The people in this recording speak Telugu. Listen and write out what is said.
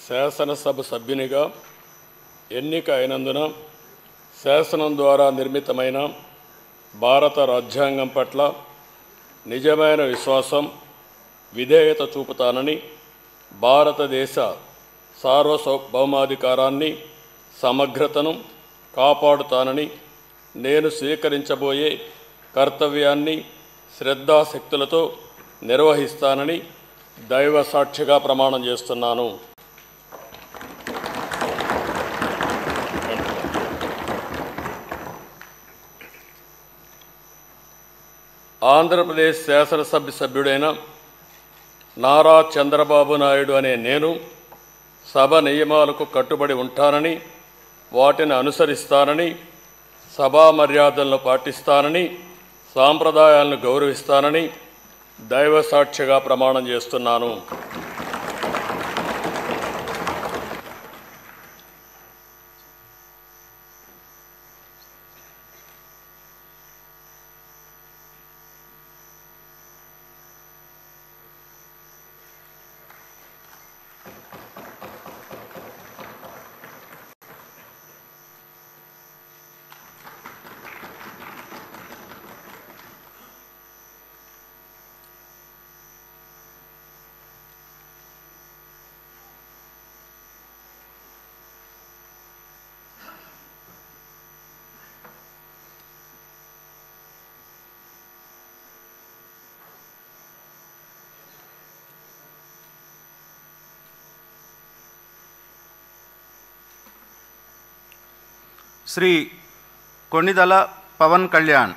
శాసనసభ సభ్యునిగా ఎన్నిక అయినందున శాసనం ద్వారా నిర్మితమైన భారత రాజ్యాంగం పట్ల నిజమైన విశ్వాసం, విధేయత చూపుతానని, భారతదేశ సార్వభౌమాధికారాన్ని, సమగ్రతను కాపాడుతానని, నేను స్వీకరించబోయే కర్తవ్యాన్ని శ్రద్ధాశక్తులతో నిర్వహిస్తానని దైవ సాక్షిగా ప్రమాణం చేస్తున్నాను. ఆంధ్రప్రదేశ్ శాసనసభ సభ్యుడైన నారా చంద్రబాబు నాయుడు అనే నేను సభ నియమాలకు కట్టుబడి ఉంటానని, వాటిని అనుసరిస్తానని, సభా మర్యాదలను పాటిస్తానని, సాంప్రదాయాలను గౌరవిస్తానని దైవ సాక్షిగా ప్రమాణం చేస్తున్నాను. శ్రీ కొణిదల పవన్ కళ్యాణ్